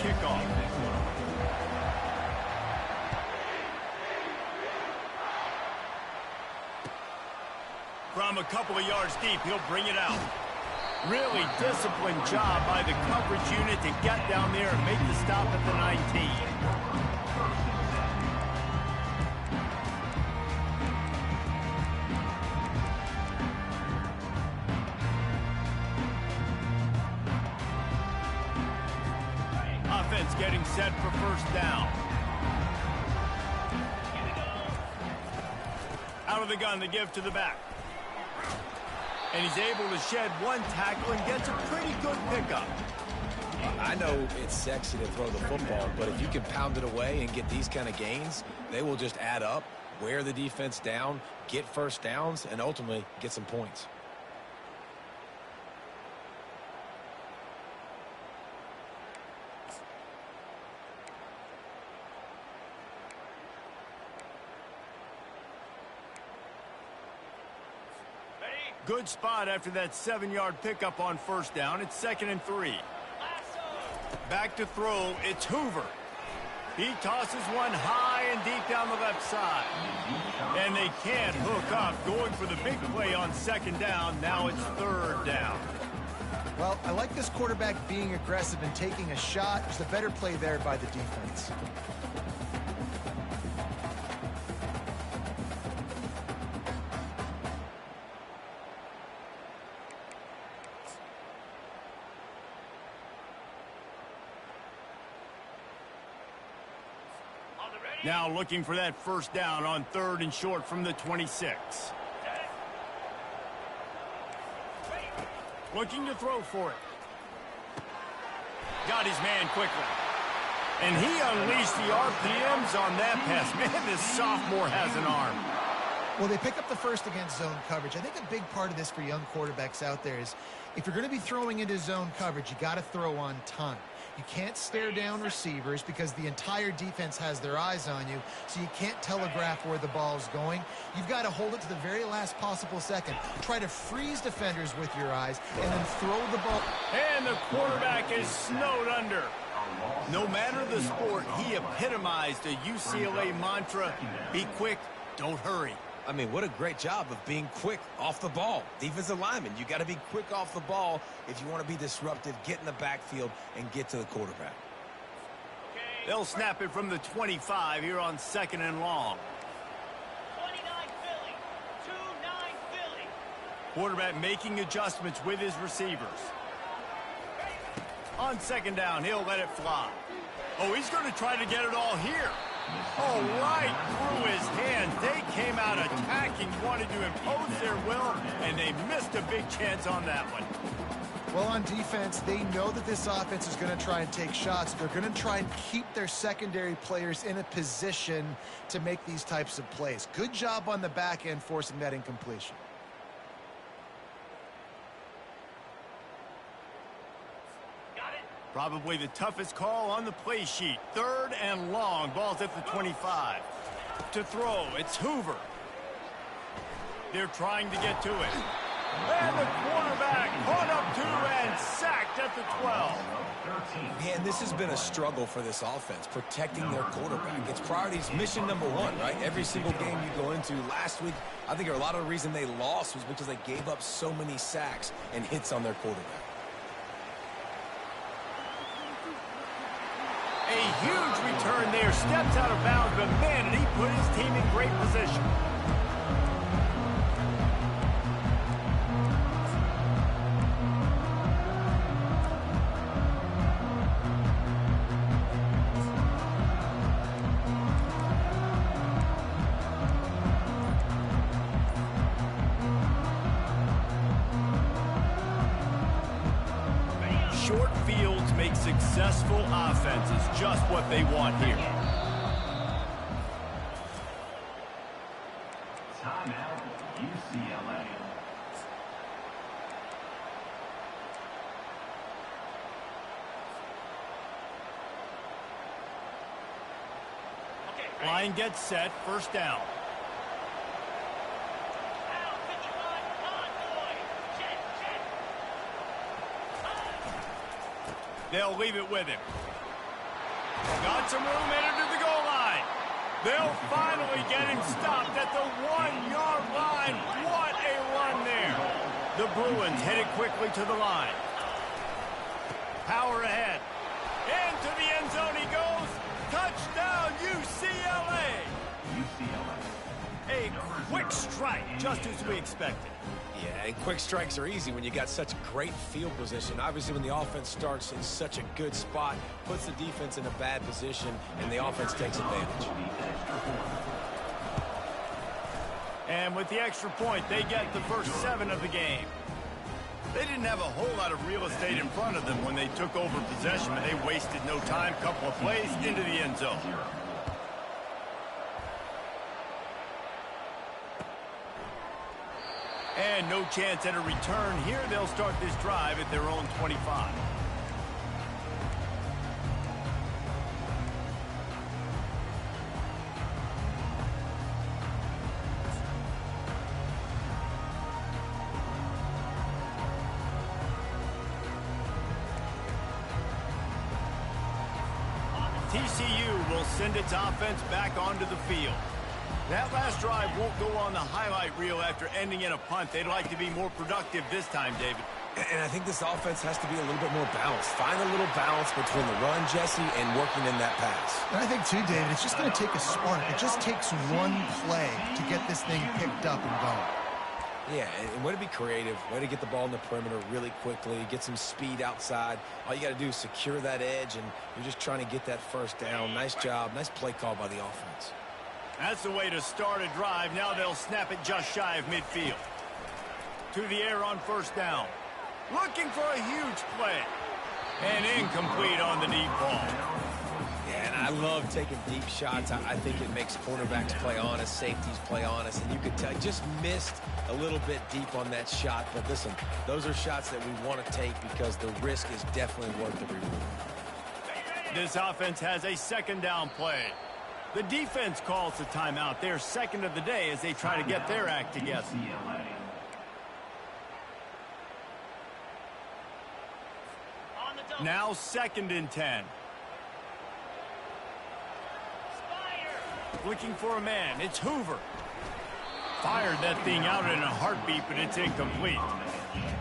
kickoff. From a couple of yards deep, he'll bring it out. Really disciplined job by the coverage unit to get down there and make the stop at the 19. Offense getting set for first down. Out of the gun, the give to the back. And he's able to shed one tackle and gets a pretty good pickup. I know it's sexy to throw the football, but if you can pound it away and get these kind of gains, they will just add up, wear the defense down, get first downs, and ultimately get some points. Good spot after that 7-yard pickup on first down. It's 2nd and 3. Back to throw. It's Hoover. He tosses one high and deep down the left side. And they can't hook up. Going for the big play on 2nd down. Now it's 3rd down. Well, I like this quarterback being aggressive and taking a shot. There's a better play there by the defense. Now looking for that first down on 3rd and short from the 26. Looking to throw for it. Got his man quickly. And he unleashed the RPMs on that pass. Man, this sophomore has an arm. Well, they pick up the first against zone coverage. I think a big part of this for young quarterbacks out there is if you're going to be throwing into zone coverage, you got to throw on time. You can't stare down receivers because the entire defense has their eyes on you, so you can't telegraph where the ball's going. You've got to hold it to the very last possible second. Try to freeze defenders with your eyes and then throw the ball. And the quarterback is snowed under. No matter the sport, he epitomized a UCLA mantra, be quick, don't hurry. I mean, what a great job of being quick off the ball. Defensive lineman, you got to be quick off the ball if you want to be disruptive, get in the backfield, and get to the quarterback. They'll snap it from the 25 here on 2nd and long. 29 Philly, 2-9 Philly. Quarterback making adjustments with his receivers. On 2nd down, he'll let it fly. Oh, he's going to try to get it all here. Oh, right through his hands. They came out attacking, wanted to impose their will, and they missed a big chance on that one. Well, on defense, they know that this offense is going to try and take shots. They're going to try and keep their secondary players in a position to make these types of plays. Good job on the back end forcing that incompletion. Probably the toughest call on the play sheet. 3rd and long. Ball's at the 25. To throw, it's Hoover. They're trying to get to it. And the quarterback caught up to and sacked at the 12. Man, this has been a struggle for this offense, protecting their quarterback. It's priorities, mission number one, right? Every single game you go into. Last week, I think a lot of the reason they lost was because they gave up so many sacks and hits on their quarterback. A huge return there, steps out of bounds, but man, and he put his team in great position. Short fields make successful offenses, just what they want here. Timeout, UCLA. Line gets set, first down. They'll leave it with him. Got some room headed to the goal line. They'll finally get him stopped at the 1-yard line. What a run there. The Bruins headed quickly to the line. Power ahead. Into the end zone he goes. Touchdown, UCLA. A quick strike, just as we expected. Yeah, and quick strikes are easy when you got such great field position. Obviously, when the offense starts in such a good spot, puts the defense in a bad position, and the offense takes advantage. And with the extra point, they get the first 7 of the game. They didn't have a whole lot of real estate in front of them when they took over possession, but they wasted no time. Couple of plays into the end zone. And no chance at a return here. They'll start this drive at their own 25. TCU will send its offense back onto the field. That last drive won't go on the highlight reel after ending in a punt. They'd like to be more productive this time, David. And I think this offense has to be a little bit more balanced. Find a little balance between the run, Jesse, and working in that pass. And I think, too, David, it's just going to take a spark. It just takes one play to get this thing picked up and going. Yeah, and way to be creative, way to get the ball in the perimeter really quickly, get some speed outside. All you got to do is secure that edge, and you're just trying to get that first down. Nice job, nice play call by the offense. That's the way to start a drive. Now they'll snap it just shy of midfield. To the air on first down. Looking for a huge play. And incomplete on the deep ball. Yeah, and I love taking deep shots. I think it makes quarterbacks play honest, safeties play honest, and you could tell just missed a little bit deep on that shot. But listen, those are shots that we want to take because the risk is definitely worth the reward. This offense has a second down play. The defense calls the timeout. Their second of the day as they try to get their act together. Now 2nd and 10. Looking for a man. It's Hoover. Fired that thing out in a heartbeat, but it's incomplete.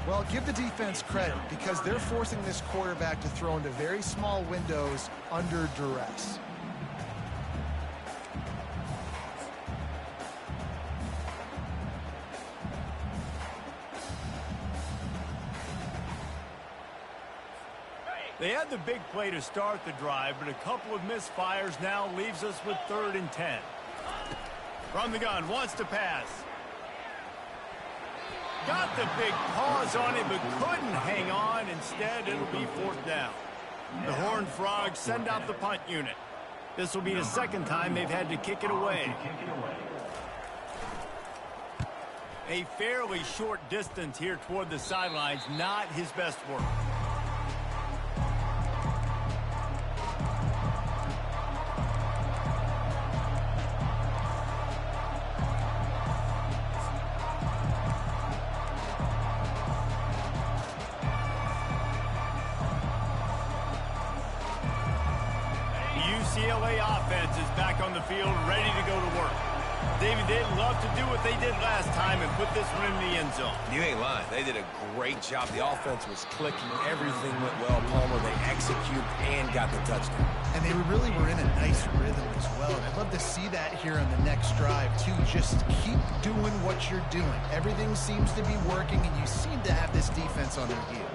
Well, give the defense credit because they're forcing this quarterback to throw into very small windows under duress. They had the big play to start the drive, but a couple of misfires now leaves us with 3rd and 10. From the gun, wants to pass. Got the big pause on it, but couldn't hang on. Instead, it'll be 4th down. The Horned Frogs send out the punt unit. This will be the 2nd time they've had to kick it away. A fairly short distance here toward the sidelines, not his best work. UCLA offense is back on the field, ready to go to work. David, they'd love to do what they did last time and put this one in the end zone. You ain't lying. They did a great job. The offense was clicking. Everything went well. Palmer, they executed and got the touchdown. And they really were in a nice rhythm as well. And I'd love to see that here on the next drive, too. Just keep doing what you're doing. Everything seems to be working, and you seem to have this defense on their heels.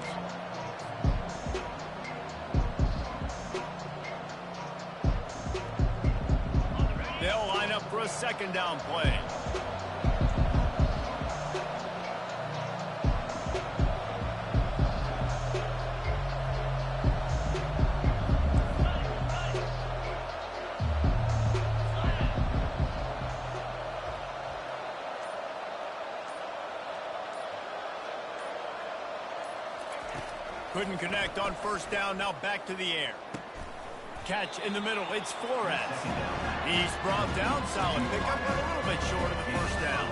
They'll line up for a 2nd down play. Couldn't connect on first down. Now back to the air. Catch in the middle. It's Flores. He's brought down. Solid pickup, but a little bit short of the first down.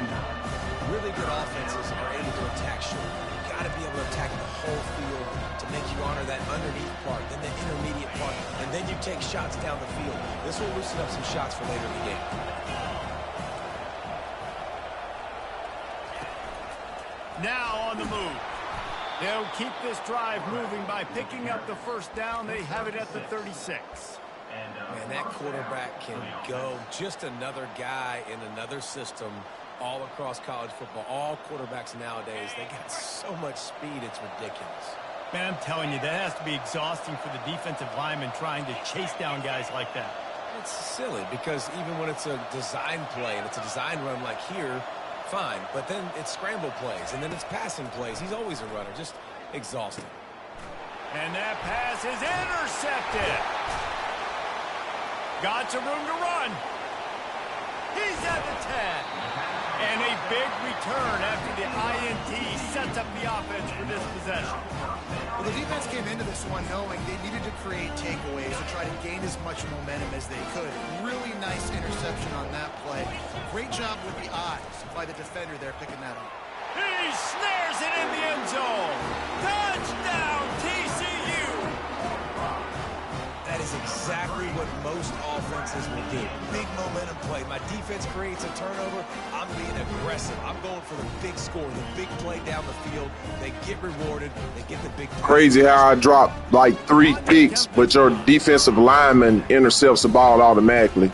Really good offenses are able to attack short. You got got to be able to attack the whole field to make you honor that underneath part, then the intermediate part, and then you take shots down the field. This will loosen up some shots for later in the game. Now on the move. They'll keep this drive moving by picking up the first down. They have it at the 36. Man, that quarterback can go. Just another guy in another system all across college football. All quarterbacks nowadays, they got so much speed, it's ridiculous. Man, I'm telling you, that has to be exhausting for the defensive lineman trying to chase down guys like that. It's silly because even when it's a design play and it's a design run like here, fine, but then it's scramble plays, and then it's passing plays. He's always a runner, just exhausting. And that pass is intercepted. Got some room to run. He's at the 10. And a big return after the INT sets up the offense for this possession. Well, the defense came into this one knowing they needed to create takeaways to try to gain as much momentum as they could. Really nice interception on that play. Great job with the eyes by the defender there picking that up. He snares it in the end zone. Touchdown, TCU. That is exactly what most offenses will do. Big momentum play. My defense creates a turnover. I'm being aggressive. I'm going for the big score, the big play down the field. They get rewarded. They get the big play. Crazy how I dropped like 3 picks, but your defensive lineman intercepts the ball automatically.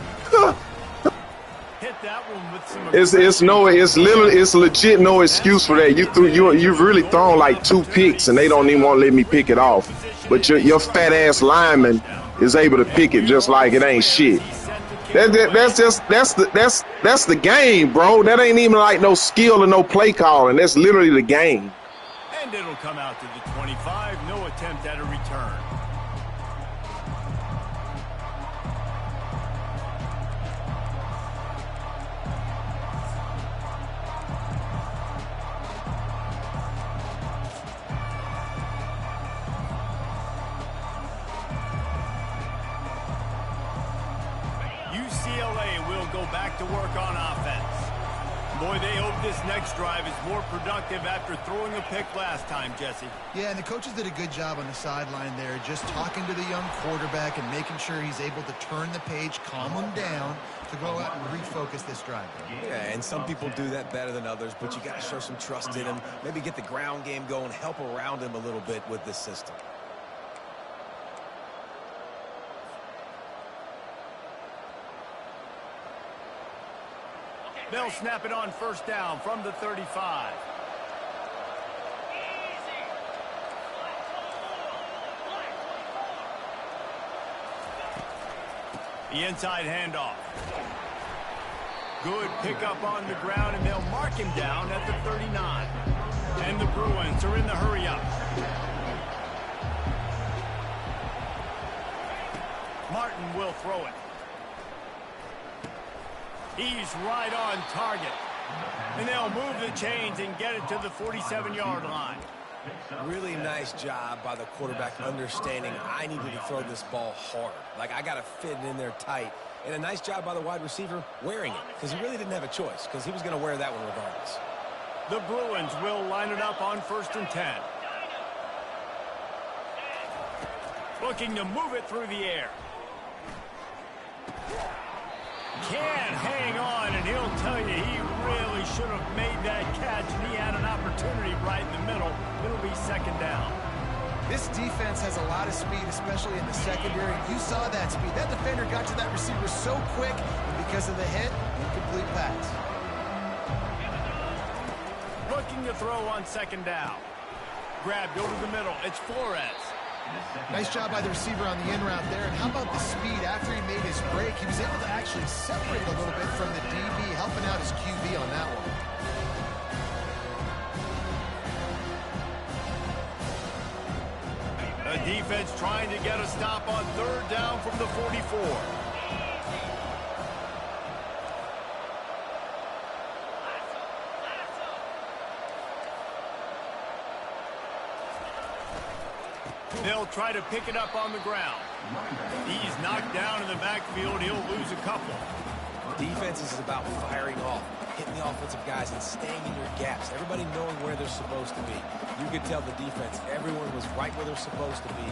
Hit that one with some It's legit no excuse for that. You've really thrown like 2 picks and they don't even want to let me pick it off. But your fat ass lineman is able to pick it just like it ain't shit. That's the game, bro. That ain't even like no skill or no play calling. That's literally the game. And it'll come out to the 25. No attempt at a return. UCLA will go back to work on offense. Boy, they hope this next drive is more productive after throwing a pick last time, Jesse. Yeah, and the coaches did a good job on the sideline there, just talking to the young quarterback and making sure he's able to turn the page, calm him down to go out and refocus this drive. Yeah, and some people do that better than others, but you got to show some trust in him. Maybe get the ground game going, help around him a little bit with this system. They'll snap it on first down from the 35. The inside handoff. Good pickup on the ground, and they'll mark him down at the 39. And the Bruins are in the hurry-up. Martin will throw it. He's right on target. And they'll move the chains and get it to the 47-yard line. Really nice job by the quarterback understanding I needed to throw this ball hard. Like, I got to fit it in there tight. And a nice job by the wide receiver wearing it, because he really didn't have a choice, because he was going to wear that one regardless. The Bruins will line it up on 1st and 10. Looking to move it through the air. Can't hang on, and he'll tell you he really should have made that catch, and he had an opportunity right in the middle. It'll be 2nd down. This defense has a lot of speed, especially in the secondary. You saw that speed. That defender got to that receiver so quick, and because of the hit, incomplete pass. Looking to throw on 2nd down. Grabbed over the middle. It's Flores. Nice job by the receiver on the in route there. And how about the speed after he made his break? He was able to actually separate a little bit from the DB, helping out his QB on that one. The defense trying to get a stop on 3rd down from the 44. They'll try to pick it up on the ground. He's knocked down in the backfield. He'll lose a couple. Defense is about firing off, hitting the offensive guys and staying in your gaps. Everybody knowing where they're supposed to be. You could tell the defense, everyone was right where they're supposed to be,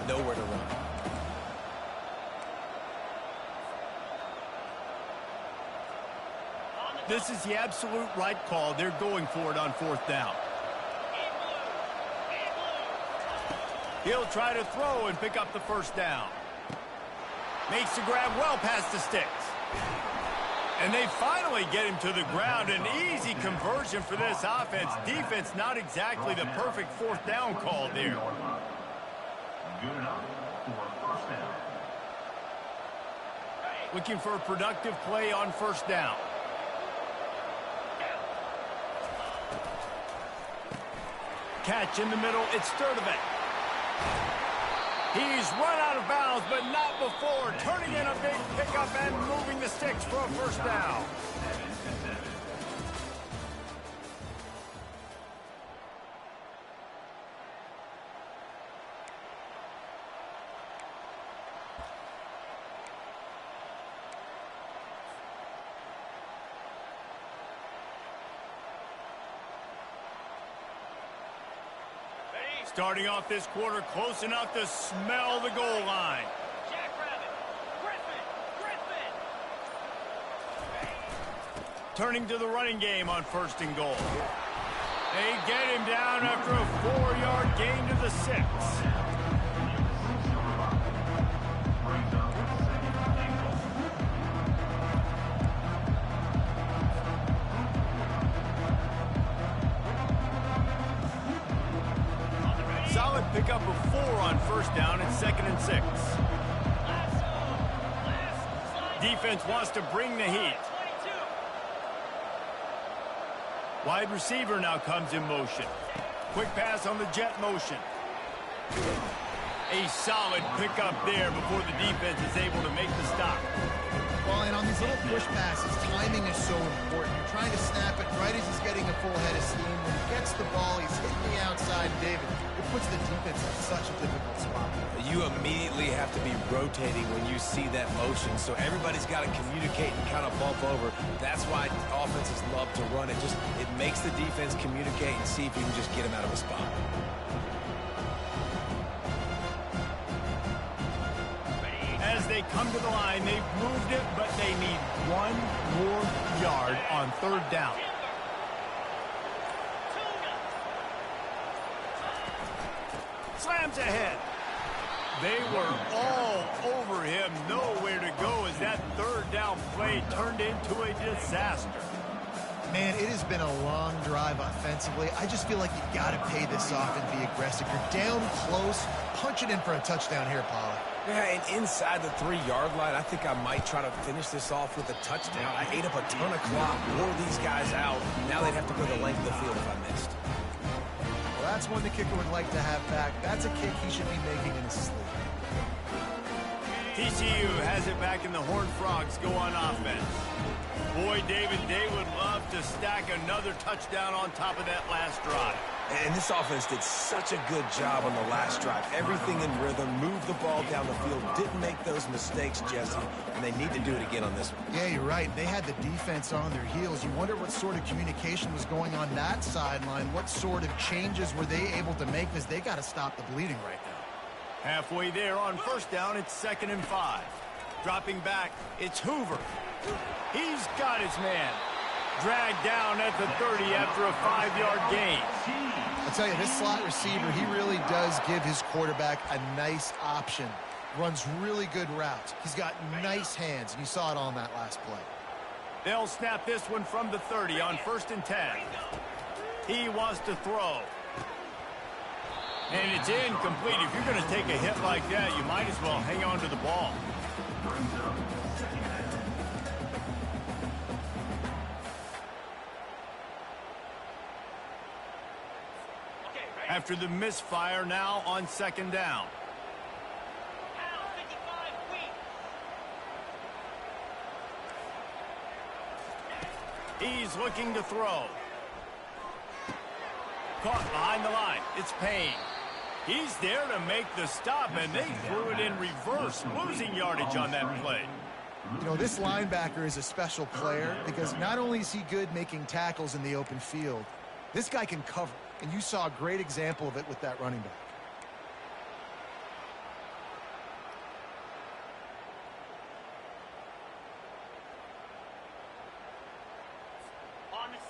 nowhere to run. This is the absolute right call. They're going for it on fourth down. He'll try to throw and pick up the first down. Makes the grab well past the sticks. And they finally get him to the ground. An easy conversion for this offense. Defense not exactly the perfect fourth down call there. Good enough for first down. Looking for a productive play on first down. Catch in the middle. It's Sturdivant. He's run out of bounds, but not before turning in a big pickup and moving the sticks for a first down. Starting off this quarter close enough to smell the goal line. Jackrabbit. Griffin. Turning to the running game on first and goal. They get him down after a 4-yard gain to the 6. Solid pickup of 4 on first down and 2nd and 6. Defense wants to bring the heat. Wide receiver now comes in motion. Quick pass on the jet motion. A solid pickup there before the defense is able to make the stop. Well, and on these little push passes, timing is so important. You're trying to snap it right as he's getting a full head of steam. When he gets the ball, he's hitting the outside, David. It puts the defense in such a difficult spot. You immediately have to be rotating when you see that motion, so everybody's got to communicate and kind of bump over. That's why offenses love to run it. It makes the defense communicate and see if you can just get him out of a spot. As they come to the line, they've moved it, but they need 1 more yard on third down. Slams ahead. They were all over him, nowhere to go as that third down play turned into a disaster. Man, it has been a long drive offensively. I just feel like you got to pay this off and be aggressive. You're down close. Punch it in for a touchdown here, Pollard. Yeah, and inside the 3-yard line, I think I might try to finish this off with a touchdown. I ate up a ton of clock, wore these guys out. Now they'd have to go the length of the field if I missed. Well, that's one the kicker would like to have back. That's a kick he should be making in his sleep. TCU has it back and the Horned Frogs go on offense. Boy, David, they would love to stack another touchdown on top of that last drive. And this offense did such a good job on the last drive. Everything in rhythm, moved the ball down the field, didn't make those mistakes, Jesse, and they need to do it again on this one. Yeah, you're right. They had the defense on their heels. You wonder what sort of communication was going on that sideline. What sort of changes were they able to make, because they got to stop the bleeding right now. Halfway there on first down, it's 2nd and 5. Dropping back, it's Hoover. He's got his man. Dragged down at the 30 after a 5-yard gain. I'll tell you, this slot receiver, he really does give his quarterback a nice option. Runs really good routes. He's got nice hands, and you saw it on that last play. They'll snap this one from the 30 on 1st and 10. He wants to throw. And it's incomplete. If you're going to take a hit like that, you might as well hang on to the ball. After the misfire, now on 2nd down. He's looking to throw. Caught behind the line. It's Payne. He's there to make the stop, and they threw it in reverse, losing yardage on that play. You know, this linebacker is a special player because not only is he good making tackles in the open field, this guy can cover. And you saw a great example of it with that running back.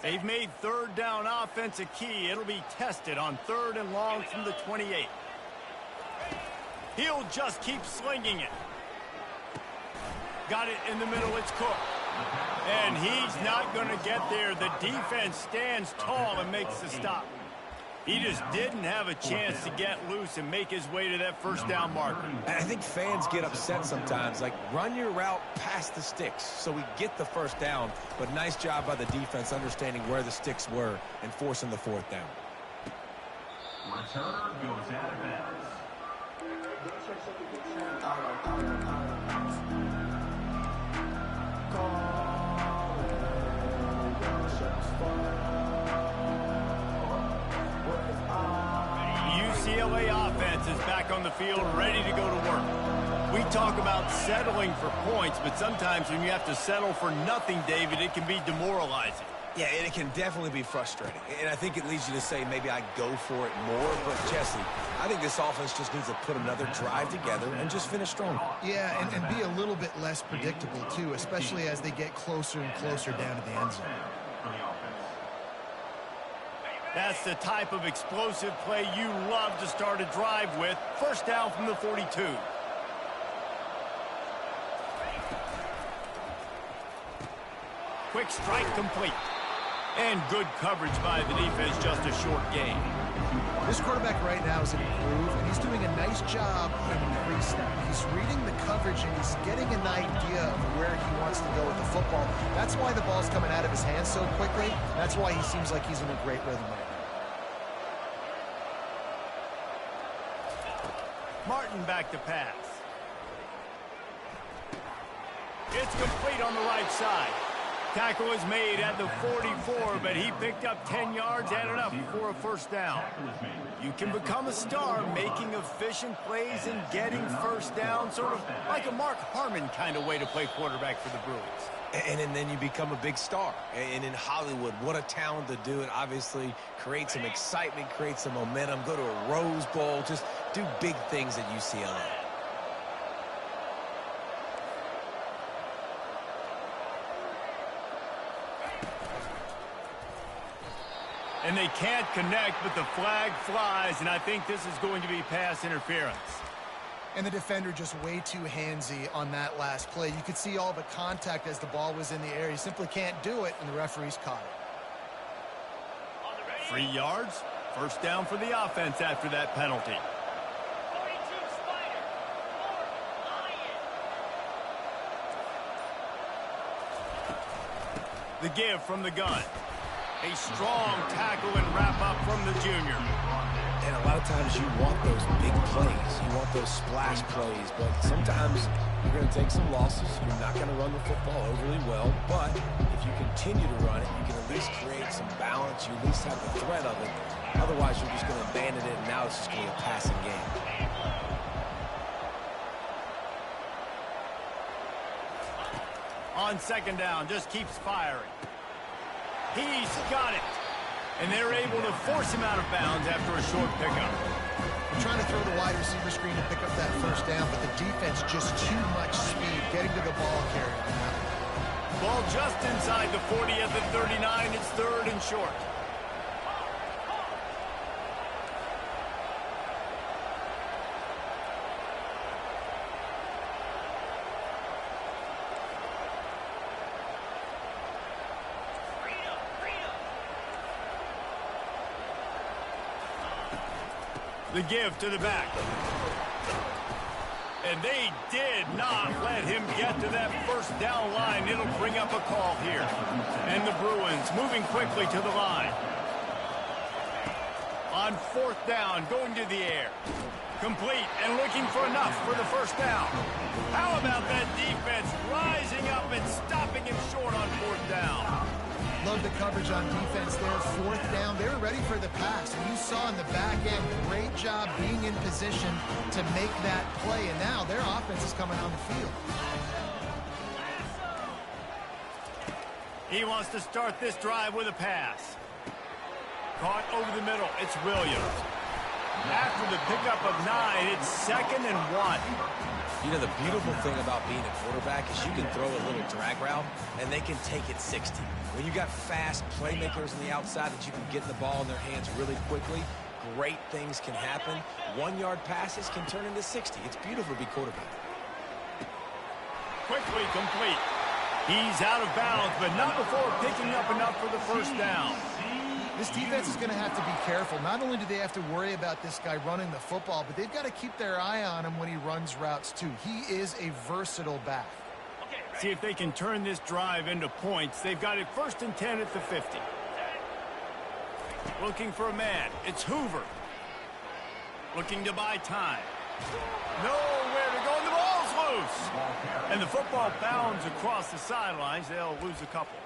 They've made third down offense a key. It'll be tested on 3rd and long from the 28. He'll just keep slinging it. Got it in the middle. It's Cook. And he's not going to get there. The defense stands tall and makes the stop. He just didn't have a chance to get loose and make his way to that first down marker. I think fans get upset sometimes, like run your route past the sticks so we get the first down, but nice job by the defense understanding where the sticks were and forcing the 4th down. Returner goes out of bounds. UCLA offense is back on the field, ready to go to work. We talk about settling for points, but sometimes when you have to settle for nothing, David, it can be demoralizing. Yeah, and it can definitely be frustrating. And I think it leads you to say maybe I go for it more. But, Jesse, I think this offense just needs to put another drive together and just finish strong. Yeah, and be a little bit less predictable, too, especially as they get closer and closer down to the end zone. That's the type of explosive play you love to start a drive with. First down from the 42. Quick strike complete. And good coverage by the defense, just a short gain. This quarterback right now is improved, and he's doing a nice job in pre-snap. He's reading the coverage, and he's getting an idea of where he wants to go with the football. That's why the ball's coming out of his hands so quickly. That's why he seems like he's in a great rhythm right now. Martin back to pass. It's complete on the right side. Tackle is made at the 44, but he picked up 10 yards and enough for a first down. You can become a star making efficient plays and getting first down, sort of like a Mark Harmon kind of way to play quarterback for the Bruins. And then you become a big star. And in Hollywood, what a talent to do it. Obviously, create some excitement, create some momentum, go to a Rose Bowl, just do big things at UCLA. And they can't connect, but the flag flies, and I think this is going to be pass interference. And the defender just way too handsy on that last play. You could see all the contact as the ball was in the air. He simply can't do it, and the referee's caught it. 3 yards, first down for the offense after that penalty. 42 Spider, 4 Lion. The give from the gun. A strong tackle and wrap up from the junior. And a lot of times you want those big plays. You want those splash plays. But sometimes you're going to take some losses. You're not going to run the football overly well. But if you continue to run it, you can at least create some balance. You at least have the threat of it. Otherwise, you're just going to abandon it, and now it's just going to be a passing game. On second down, just keeps firing. He's got it. And they're able to force him out of bounds after a short pickup. They're trying to throw the wide receiver screen to pick up that first down, but the defense just too much speed getting to the ball carrier. Ball just inside the 40 at the 39. It's 3rd and short. The give to the back. And they did not let him get to that first down line. It'll bring up a call here. And the Bruins moving quickly to the line. On 4th down, going to the air. Complete and looking for enough for the first down. How about that defense rising up and stopping him short on 4th down? Love the coverage on defense there. 4th down, they were ready for the pass. And you saw in the back end, great job being in position to make that play. And now their offense is coming on the field. He wants to start this drive with a pass. Caught over the middle. It's Williams. After the pickup of 9, it's 2nd and 1. You know, the beautiful thing about being a quarterback is you can throw a little drag route, and they can take it 60. When you got fast playmakers on the outside that you can get the ball in their hands really quickly, great things can happen. 1-yard passes can turn into 60. It's beautiful to be quarterback. Quickly complete. He's out of bounds, but not before picking up enough for the first down. This defense is going to have to be careful. Not only do they have to worry about this guy running the football, but they've got to keep their eye on him when he runs routes too. He is a versatile back. See if they can turn this drive into points. They've got it 1st and 10 at the 50. Looking for a man. It's Hoover. Looking to buy time. Nowhere to go, and the ball's loose. And the football bounds across the sidelines. They'll lose a couple.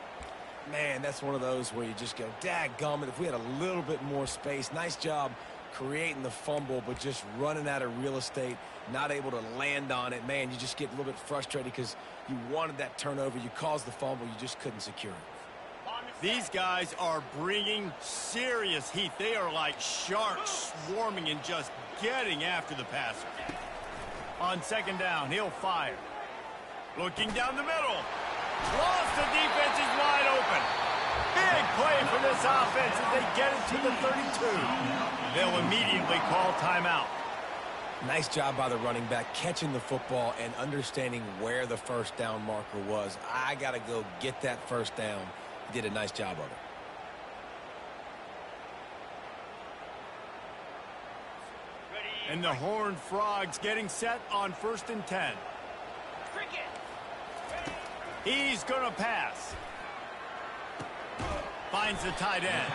Man, that's one of those where you just go, dadgummit, if we had a little bit more space. Nice job creating the fumble, but just running out of real estate, not able to land on it. Man, you just get a little bit frustrated because you wanted that turnover. You caused the fumble. You just couldn't secure it. These guys are bringing serious heat. They are like sharks swarming and just getting after the passer. On 2nd down, he'll fire. Looking down the middle. Lost, the defense is wide open. Big play for this offense as they get it to the 32. They'll immediately call timeout. Nice job by the running back, catching the football and understanding where the first down marker was. I got to go get that first down. He did a nice job of it. And the Horned Frogs getting set on 1st and 10. He's going to pass. Finds the tight end.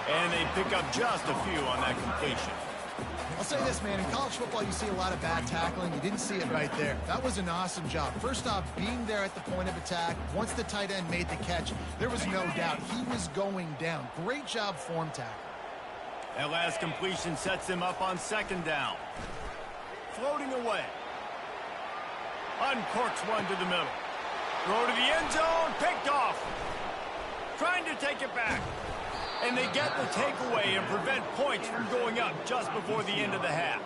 And they pick up just a few on that completion. I'll say this, man. In college football, you see a lot of bad tackling. You didn't see it right there. That was an awesome job. First off, being there at the point of attack. Once the tight end made the catch, there was no doubt he was going down. Great job form tackle. That last completion sets him up on 2nd down. Floating away. Uncorks one to the middle. Throw to the end zone. Picked off. Trying to take it back. And they get the takeaway and prevent points from going up just before the end of the half.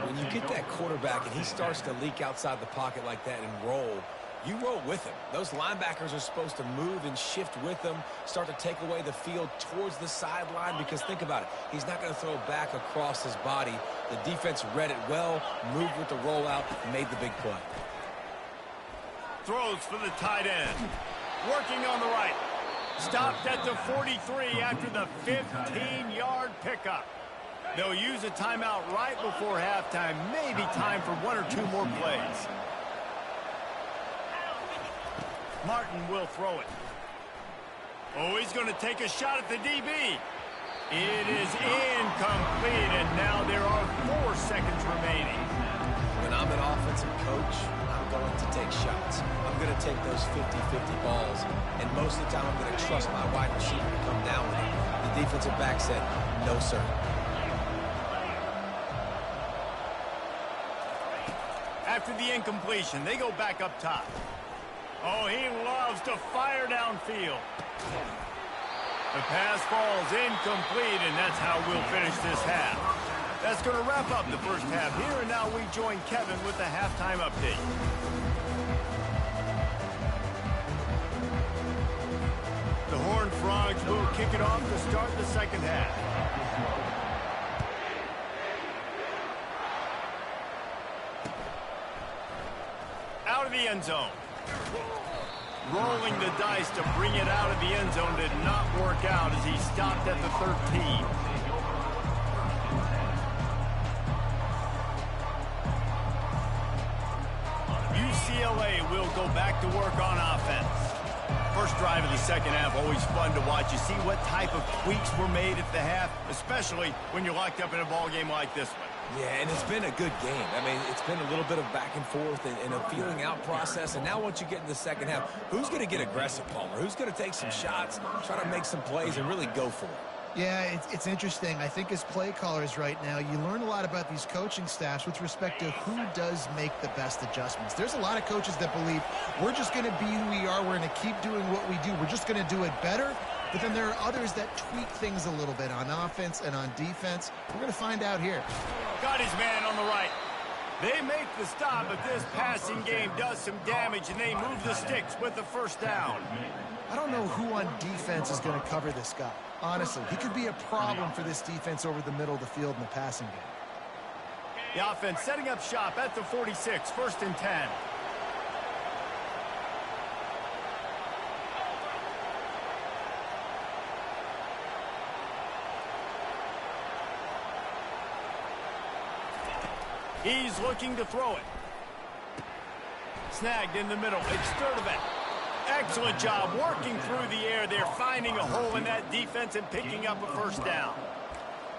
When you get that quarterback and he starts to leak outside the pocket like that and roll, you roll with him. Those linebackers are supposed to move and shift with him, start to take away the field towards the sideline, because think about it. He's not going to throw back across his body. The defense read it well, moved with the rollout, made the big play. Throws for the tight end. Working on the right. Stopped at the 43 after the 15-yard pickup. They'll use a timeout right before halftime. Maybe time for 1 or 2 more plays. Martin will throw it. Oh, he's going to take a shot at the DB. It is incomplete, and now there are 4 seconds remaining. When I'm an offensive coach, I'm going to take shots. I'm going to take those 50-50 balls, and most of the time I'm going to trust my wide receiver to come down with it. The defensive back said, no, sir. After the incompletion, they go back up top. Oh, he loves to fire downfield. The pass falls incomplete, and that's how we'll finish this half. That's going to wrap up the first half here, and now we join Kevin with the halftime update. The Horned Frogs will kick it off to start the second half. Out of the end zone. Rolling the dice to bring it out of the end zone did not work out as he stopped at the 13. UCLA will go back to work on offense. First drive of the second half, always fun to watch. You see what type of tweaks were made at the half, especially when you're locked up in a ball game like this one. Yeah, and it's been a good game. I mean, it's been a little bit of back and forth and a feeling out process. And now once you get in the second half, who's going to get aggressive, Palmer? Who's going to take some shots, try to make some plays, and really go for it? Yeah, it's interesting. I think as play callers right now, you learn a lot about these coaching staffs with respect to who does make the best adjustments. There's a lot of coaches that believe we're just going to be who we are. We're going to keep doing what we do. We're just going to do it better. But then there are others that tweak things a little bit on offense and on defense. We're going to find out here. Got his man on the right. They make the stop, but this passing game does some damage, and they move the sticks with the first down. I don't know who on defense is going to cover this guy. Honestly, he could be a problem for this defense over the middle of the field in the passing game. The offense setting up shop at the 46, 1st and 10. He's looking to throw it. Snagged in the middle. It's Sturdivant. Excellent job working through the air there, finding a hole in that defense and picking up a first down.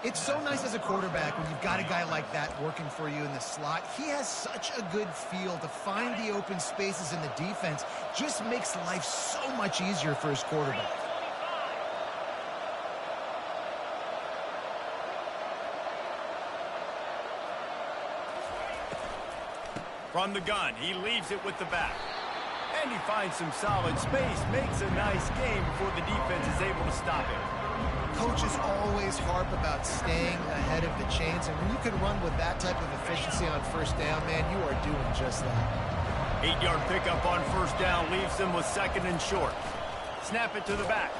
It's so nice as a quarterback when you've got a guy like that working for you in the slot. He has such a good feel to find the open spaces in the defense. Just makes life so much easier for his quarterback. From the gun, he leaves it with the back. And he finds some solid space, makes a nice game before the defense is able to stop him. Coaches always harp about staying ahead of the chains, and when you can run with that type of efficiency on first down, man, you are doing just that. 8-yard pickup on first down leaves them with 2nd and short. Snap it to the back.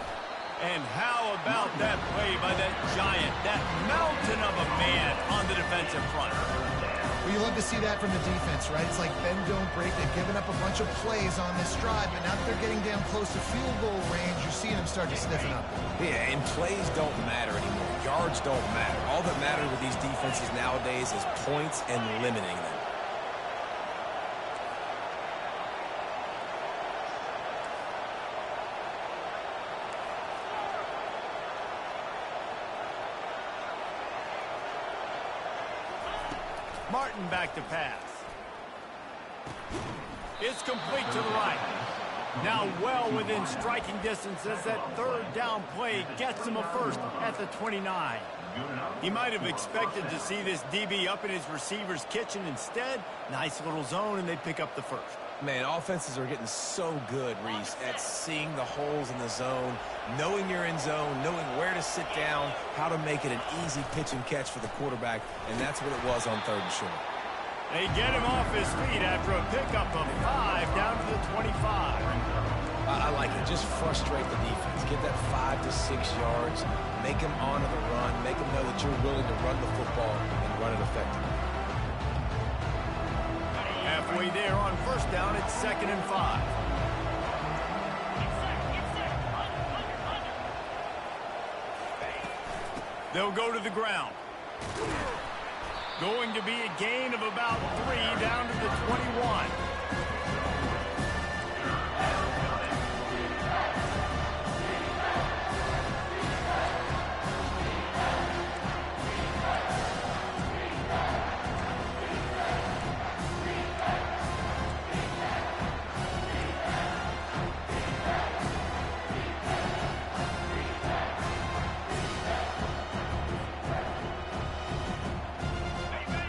And how about that play by that giant, that mountain of a man on the defensive front? Well, you love to see that from the defense, right? It's like bend, don't break. They've given up a bunch of plays on this drive, but now that they're getting down close to field goal range, you're seeing them start to stiffen up. Yeah, and plays don't matter anymore. Yards don't matter. All that matters with these defenses nowadays is points and limiting them. Martin back to pass. It's complete to the right. Now well within striking distance as that 3rd down play gets him a first at the 29. He might have expected to see this DB up in his receiver's kitchen. Instead, nice little zone, and they pick up the first. Man, offenses are getting so good, Reese, at seeing the holes in the zone, knowing you're in zone, knowing where to sit down, how to make it an easy pitch and catch for the quarterback, and that's what it was on 3rd and short. They get him off his feet after a pickup of 5 down to the 25. I like it. Just frustrate the defense. Get that 5 to 6 yards. Make them honor the run. Make them know that you're willing to run the football and run it effectively. Halfway there on first down, it's 2nd and 5. They'll go to the ground. Going to be a gain of about 3 down to the 21.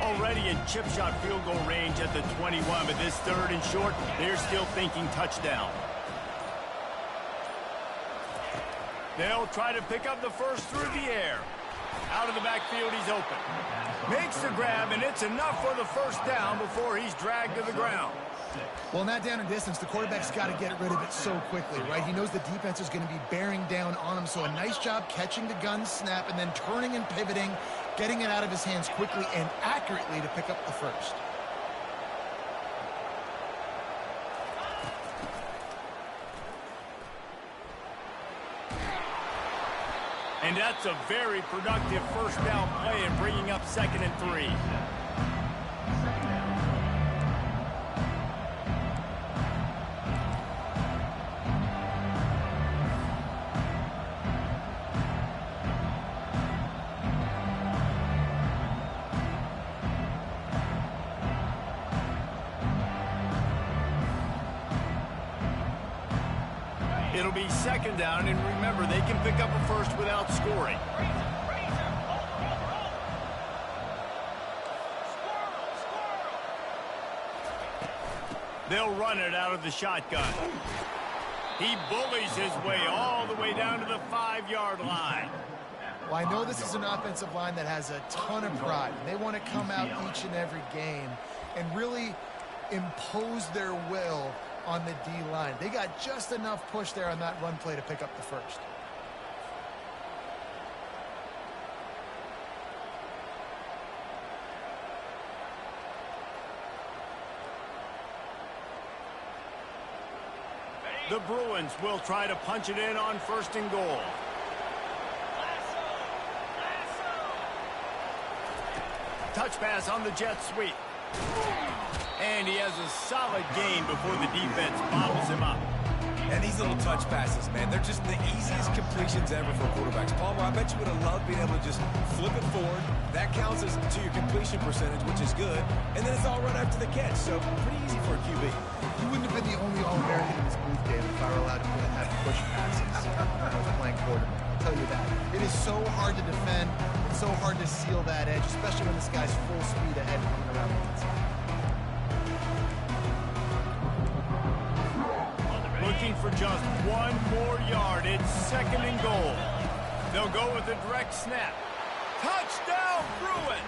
Already in chip shot field goal range at the 21, but this 3rd and short, they're still thinking touchdown. They'll try to pick up the first through the air. Out of the backfield, he's open. Makes the grab, and it's enough for the first down before he's dragged to the ground. Well, in that down and distance, the quarterback's got to get rid of it so quickly, right? He knows the defense is going to be bearing down on him, so a nice job catching the gun snap and then turning and pivoting, getting it out of his hands quickly and accurately to pick up the first. And that's a very productive first down play and bringing up 2nd and 3. It'll be second down, and remember, they can pick up a first without scoring. They'll run it out of the shotgun. He bullies his way all the way down to the 5-yard line. Well, I know this is an offensive line that has a ton of pride. They want to come out each and every game and really impose their will on the D-line. They got just enough push there on that run play to pick up the first. The Bruins will try to punch it in on first and goal. Touch pass on the jet sweep. And he has a solid gain before the defense bobbles him up. And these little touch passes, man, they're just the easiest completions ever for quarterbacks. Palmer, I bet you would have loved being able to just flip it forward. That counts as to your completion percentage, which is good. And then it's all run after the catch, so pretty easy for a QB. You wouldn't have been the only All-American in this booth, David, if I were allowed to have push passes when I was playing quarterback. I'll tell you that. It is so hard to defend. It's so hard to seal that edge, especially when this guy's full speed ahead coming around the inside. Looking for just one more yard. It's second and goal. They'll go with a direct snap. Touchdown, Bruins!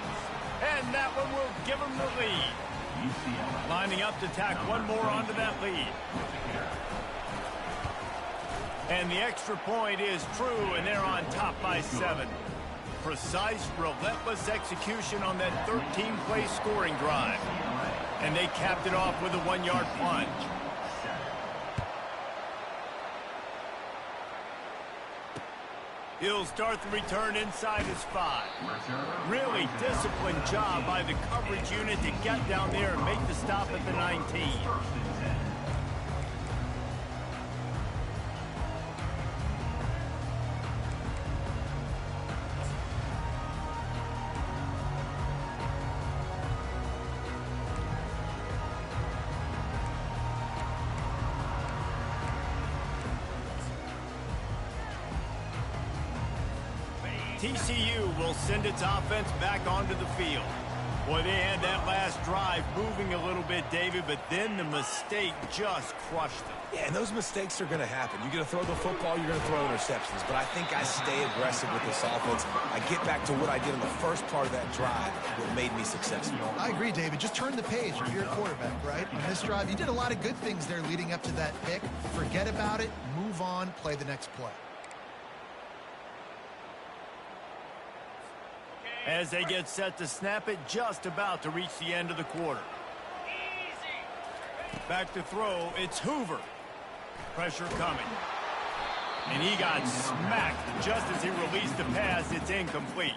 And that one will give them the lead. Lining up to tack one more onto that lead. And the extra point is true, and they're on top by 7. Precise, relentless execution on that 13-play scoring drive. And they capped it off with a 1-yard plunge. He'll start the return inside his 5. Really disciplined job by the coverage unit to get down there and make the stop at the 19. TCU will send its offense back onto the field. Boy, they had that last drive moving a little bit, David, but then the mistake just crushed them. Yeah, and those mistakes are going to happen. You're going to throw the football, you're going to throw interceptions. But I think I stay aggressive with this offense. I get back to what I did in the first part of that drive that made me successful. I agree, David. Just turn the page if you're a quarterback, right? On this drive, you did a lot of good things there leading up to that pick. Forget about it, move on, play the next play. As they get set to snap it, just about to reach the end of the quarter. Back to throw, it's Hoover. Pressure coming. And he got smacked just as he released the pass. It's incomplete.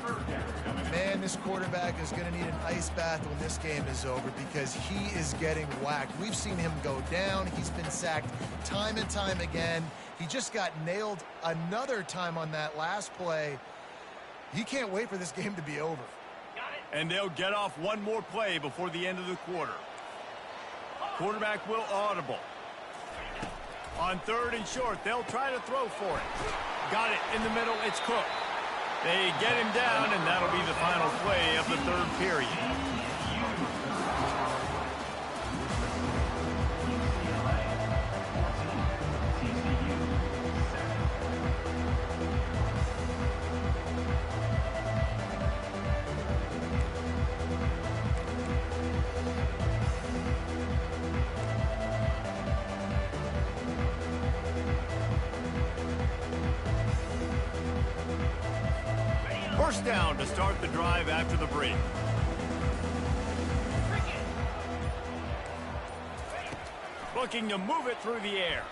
Man, this quarterback is going to need an ice bath when this game is over because he is getting whacked. We've seen him go down. He's been sacked time and time again. He just got nailed another time on that last play. He can't wait for this game to be over. And they'll get off one more play before the end of the quarter. Quarterback will audible. On third and short, they'll try to throw for it. Got it in the middle, it's Cook. They get him down, and that'll be the final play of the third period. First down to start the drive after the break. Looking to move it through the air.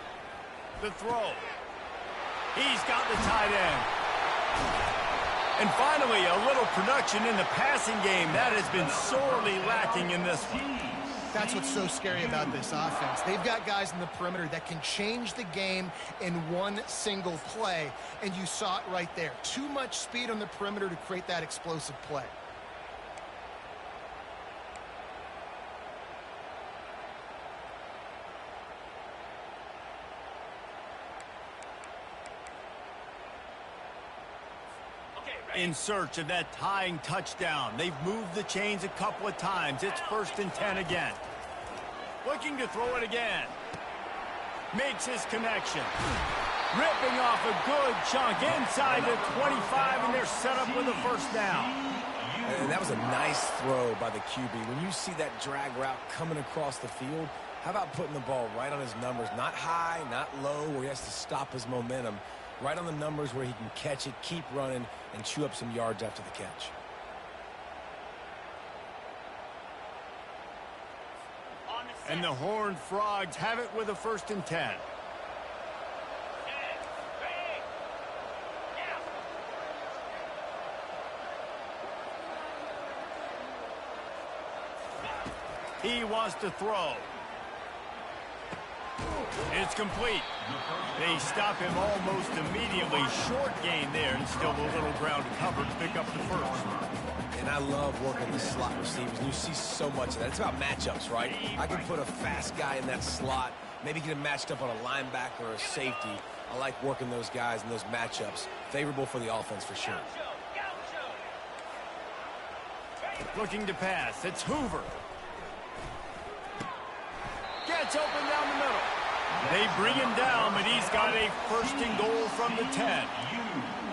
The throw. He's got the tight end. And finally, a little production in the passing game. That has been sorely lacking in this one. That's what's so scary about this offense. They've got guys in the perimeter that can change the game in one single play, and you saw it right there. Too much speed on the perimeter to create that explosive play. in search of that tying touchdown. They've moved the chains a couple of times. It's 1st and 10 again. Looking to throw it again. Makes his connection. Ripping off a good chunk inside the 25, and they're set up with a 1st down. And that was a nice throw by the QB. When you see that drag route coming across the field, how about putting the ball right on his numbers? Not high, not low, where he has to stop his momentum. Right on the numbers where he can catch it, keep running, and chew up some yards after the catch. And the Horned Frogs have it with a 1st and 10. He wants to throw. It's complete. They stop him almost immediately. Short gain there, and still a little ground to cover to pick up the 1st. And I love working the slot receivers. You see so much of that. It's about matchups, right? I can put a fast guy in that slot, maybe get him matched up on a linebacker or a safety. I like working those guys in those matchups. Favorable for the offense for sure. Looking to pass. It's Hoover. Gets open down the middle. They bring him down, but he's got a 1st and goal from the 10.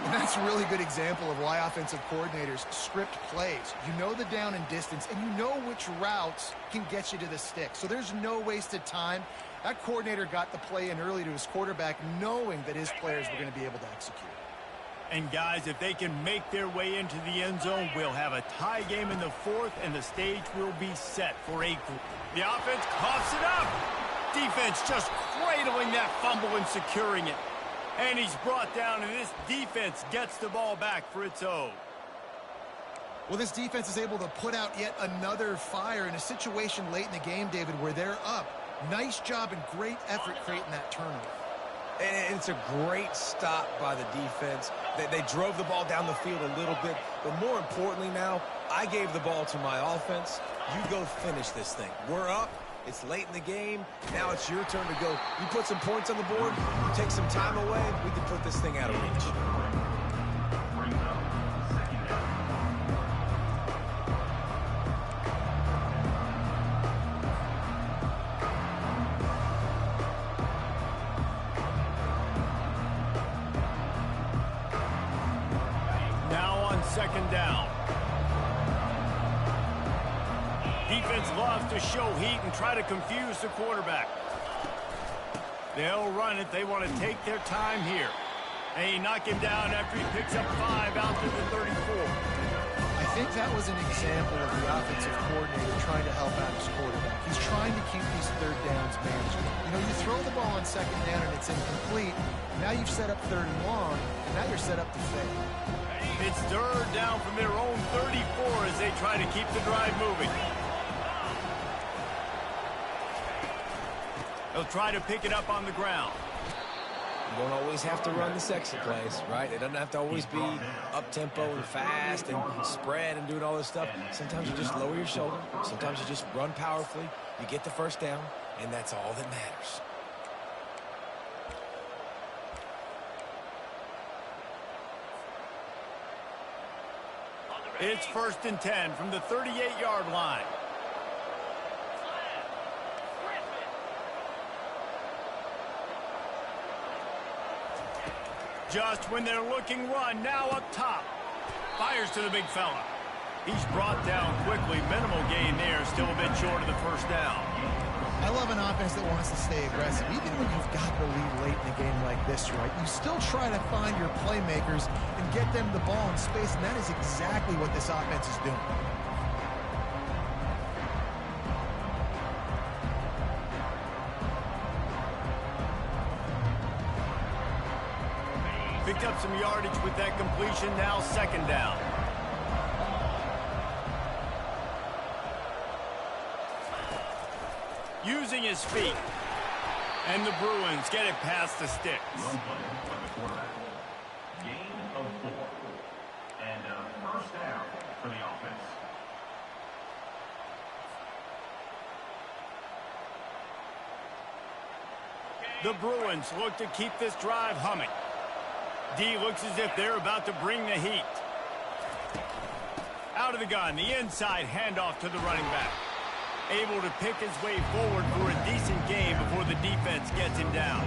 And that's a really good example of why offensive coordinators script plays. You know the down and distance, and you know which routes can get you to the stick. So there's no wasted time. That coordinator got the play in early to his quarterback, knowing that his players were going to be able to execute. And guys, if they can make their way into the end zone, we'll have a tie game in the 4th, and the stage will be set for a... The offense coughs it up. Defense just cradling that fumble and securing it. And he's brought down, and this defense gets the ball back for its own. Well, this defense is able to put out yet another fire in a situation late in the game, David, where they're up. Nice job and great effort creating that turnover. And it's a great stop by the defense. They drove the ball down the field a little bit, but more importantly now, I gave the ball to my offense. You go finish this thing. We're up. It's late in the game. Now it's your turn to go. You put some points on the board, you take some time away, we can put this thing out of reach. Now on 2nd down. Defense loves to show heat and try to confuse the quarterback. They'll run it. They want to take their time here. They knock him down after he picks up 5 out to the 34. I think that was an example of the offensive coordinator trying to help out his quarterback. He's trying to keep these 3rd downs manageable. You know, you throw the ball on 2nd down and it's incomplete. Now you've set up 3rd and long, and now you're set up to fail. It's 3rd down from their own 34 as they try to keep the drive moving. They'll try to pick it up on the ground. You don't always have to run the sexy plays, right? It doesn't have to always be up-tempo and fast and spread and doing all this stuff. Sometimes you just lower your shoulder. Sometimes you just run powerfully. You get the 1st down, and that's all that matters. It's 1st and 10 from the 38-yard line. Just when they're looking run, now up top. Fires to the big fella. He's brought down quickly. Minimal gain there, still a bit short of the 1st down. I love an offense that wants to stay aggressive. Even when you've got the lead late in a game like this, right, you still try to find your playmakers and get them the ball in space, and that is exactly what this offense is doing. Picked up some yardage with that completion, now 2nd down. Using his feet. And the Bruins get it past the sticks. Run play by the quarterback. Gain of 4. And a 1st down for the offense. The Bruins look to keep this drive humming. D looks as if they're about to bring the heat. Out of the gun, the inside handoff to the running back. Able to pick his way forward for a decent game before the defense gets him down.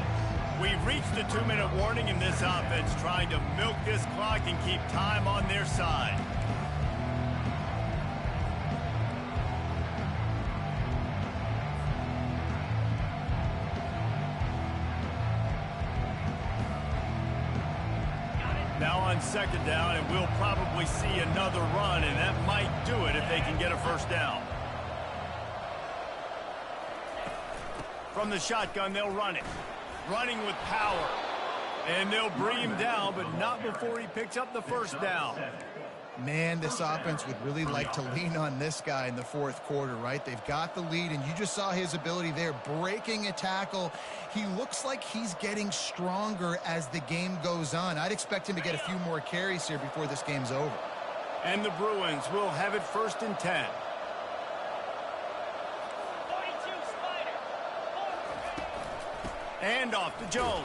We've reached the 2-minute warning in this offense, trying to milk this clock and keep time on their side. Now on second down, and we'll probably see another run, and that might do it if they can get a first down. From the shotgun, they'll run it. Running with power. And they'll bring him down, but not before he picks up the first down. Man, this offense would really like to lean on this guy in the fourth quarter, right? They've got the lead, and you just saw his ability there, breaking a tackle. He looks like he's getting stronger as the game goes on. I'd expect him to get a few more carries here before this game's over. And the Bruins will have it 1st and 10. 42 Spider. And off to Jones.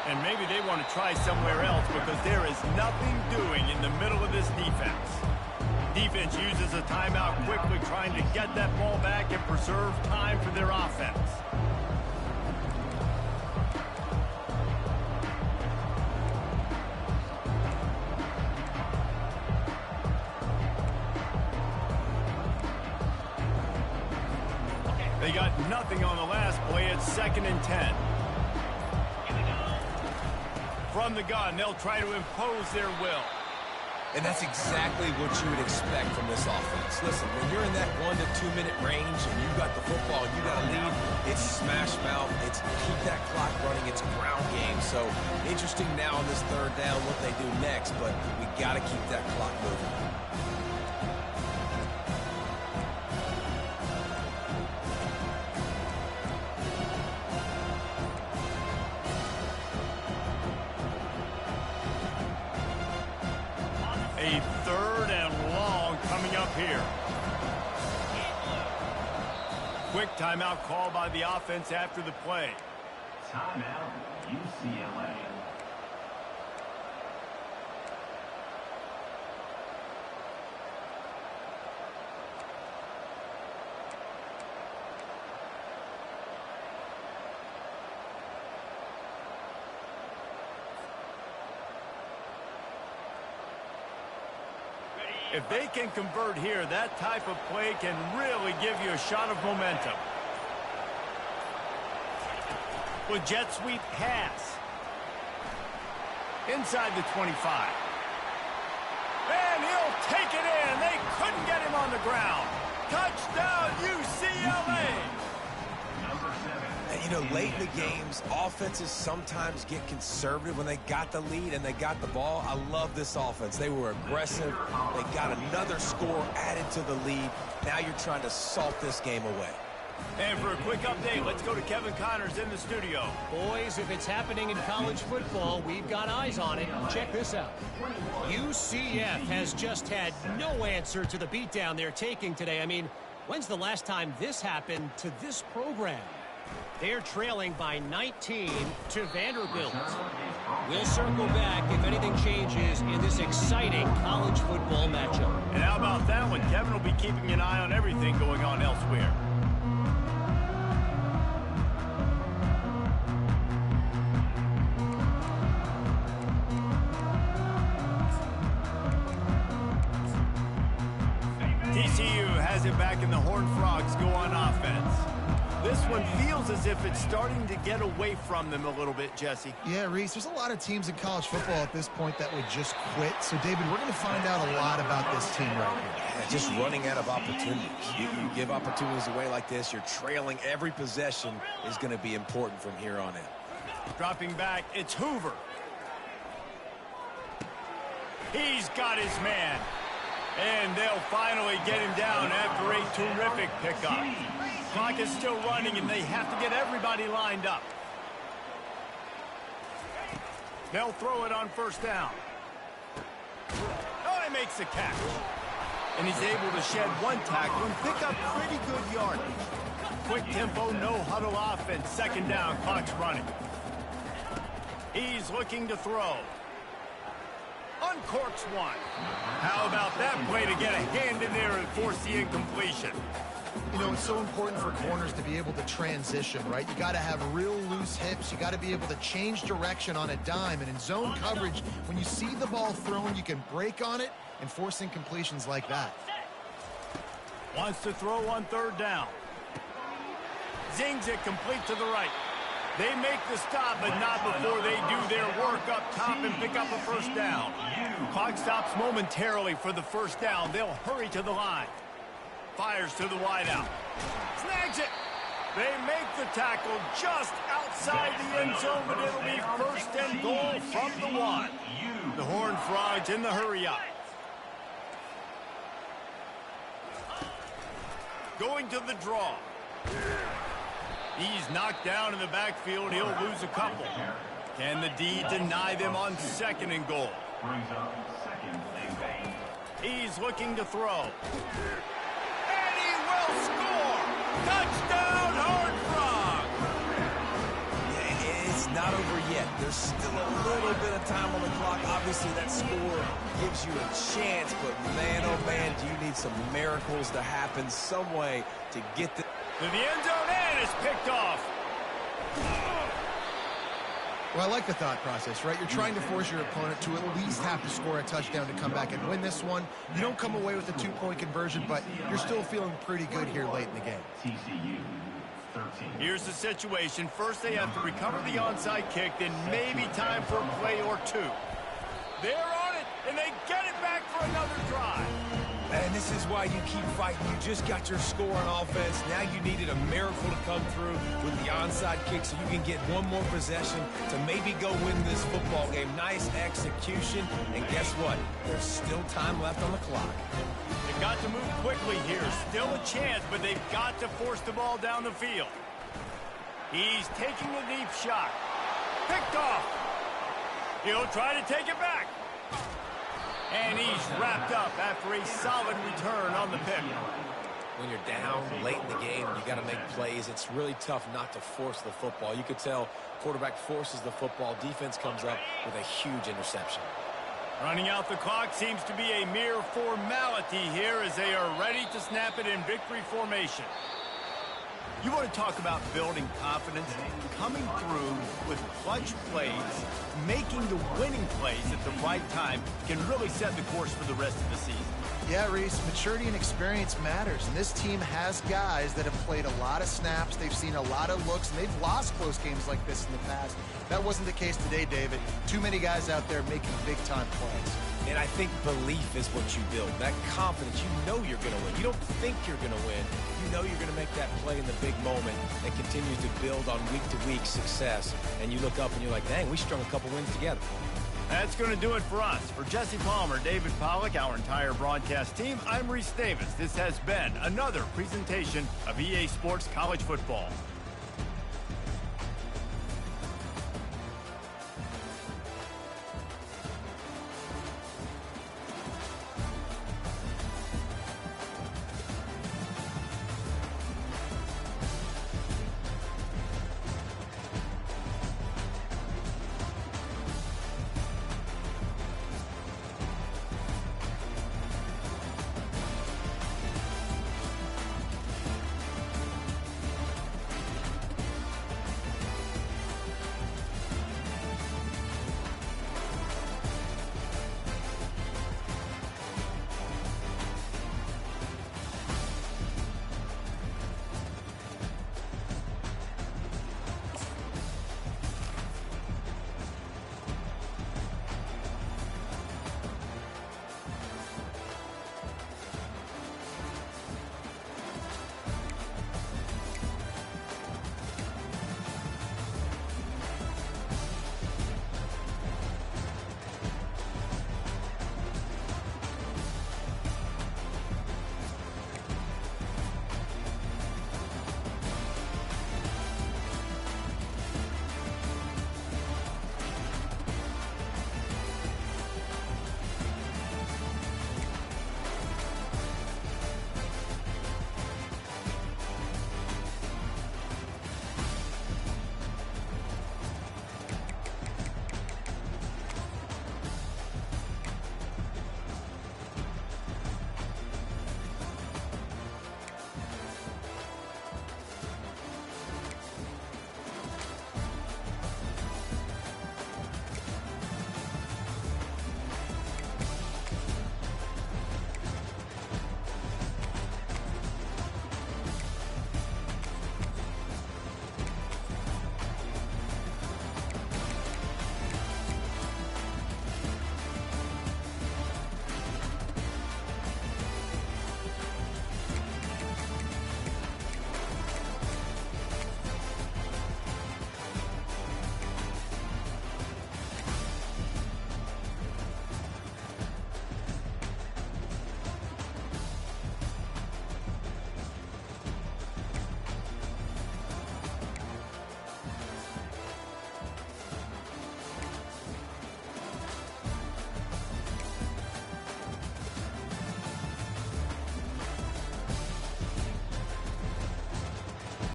And maybe they want to try somewhere else because there is nothing doing in the middle of this defense. Defense uses a timeout quickly, trying to get that ball back and preserve time for their offense. They got nothing on the last play. It's 2nd and 10. From the gun, they'll try to impose their will. And that's exactly what you would expect from this offense. Listen, when you're in that 1 to 2 minute range and you've got the football and you got a lead, it's smash mouth, it's keep that clock running, it's ground game. So interesting now on this 3rd down what they do next, but we got to keep that clock moving. A 3rd and long coming up here. Quick timeout call by the offense after the play. Timeout, UCLA. If they can convert here, that type of play can really give you a shot of momentum. With jet sweep pass. Inside the 25. And he'll take it in. They couldn't get him on the ground. Touchdown, UCLA! And, you know, late in the games, offenses sometimes get conservative when they got the lead and they got the ball. I love this offense. They were aggressive. They got another score added to the lead. Now you're trying to salt this game away. And for a quick update, let's go to Kevin Connors in the studio. Boys, if it's happening in college football, we've got eyes on it. Check this out. UCF has just had no answer to the beatdown they're taking today. I mean, when's the last time this happened to this program? They're trailing by 19 to Vanderbilt. We'll circle back if anything changes in this exciting college football matchup. And how about that one? Kevin will be keeping an eye on everything going on elsewhere. TCU has it back in the Horned Frogs go on offense. This one feels as if it's starting to get away from them a little bit, Jesse. Yeah, Reese, there's a lot of teams in college football at this point that would just quit. So, David, we're going to find out a lot about this team right here. Yeah, just running out of opportunities. You give opportunities away like this, you're trailing. Every possession is going to be important from here on in. Dropping back, it's Hoover. He's got his man. And they'll finally get him down after a terrific pickup. Clock is still running, and they have to get everybody lined up. They'll throw it on 1st down. Oh, he makes the catch. And he's able to shed one tackle and pick up pretty good yardage. Quick tempo, no huddle offense. 2nd down, clock's running. He's looking to throw. On corks one. How about that play to get a hand in there and force the incompletion? You know, it's so important for corners to be able to transition, right? You got to have real loose hips. You got to be able to change direction on a dime. And in zone coverage, when you see the ball thrown, you can break on it and force incompletions like that. Wants to throw on third down. Zings it complete to the right. They make the stop, but not before they do their work up top and pick up a first down. Clock stops momentarily for the first down. They'll hurry to the line. Fires to the wideout. Snags it. They make the tackle just outside the end zone, but it'll be first and goal from the 1. The Horned Frogs in the hurry up. Going to the draw. He's knocked down in the backfield. He'll lose a couple. Can the D deny them on second and goal? Brings up second and 8. He's looking to throw. And he will score! Touchdown, Horned Frog! Yeah, it's not over yet. There's still a little bit of time on the clock. Obviously, that score gives you a chance, but man, oh man, do you need some miracles to happen some way to get the... To the end zone, and it's picked off. Well, I like the thought process, right? You're trying to force your opponent to at least have to score a touchdown to come back and win this one. You don't come away with a 2-point conversion, but you're still feeling pretty good here late in the game. TCU 13. Here's the situation. First, they have to recover the onside kick, then maybe time for a play or two. They're on it, and they get it back for another drive. And this is why you keep fighting. You just got your score on offense. Now you needed a miracle to come through with the onside kick so you can get one more possession to maybe go win this football game. Nice execution. And guess what? There's still time left on the clock. They've got to move quickly here. Still a chance, but they've got to force the ball down the field. He's taking a deep shot. Picked off. He'll try to take it back. And he's wrapped up after a solid return on the pick. When you're down late in the game, you got to make plays. It's really tough not to force the football. You could tell quarterback forces the football. Defense comes up with a huge interception. Running out the clock seems to be a mere formality here as they are ready to snap it in victory formation. You want to talk about building confidence? Coming through with clutch plays, making the winning plays at the right time can really set the course for the rest of the season. Yeah, Reese, maturity and experience matters, and this team has guys that have played a lot of snaps, they've seen a lot of looks, and they've lost close games like this in the past. That wasn't the case today, David. Too many guys out there making big-time plays. And I think belief is what you build. That confidence, you know you're going to win. You don't think you're going to win. You know you're going to make that play in the big moment that continues to build on week-to-week success. And you look up and you're like, dang, we strung a couple wins together. That's going to do it for us. For Jesse Palmer, David Pollack, our entire broadcast team, I'm Reese Davis. This has been another presentation of EA Sports College Football.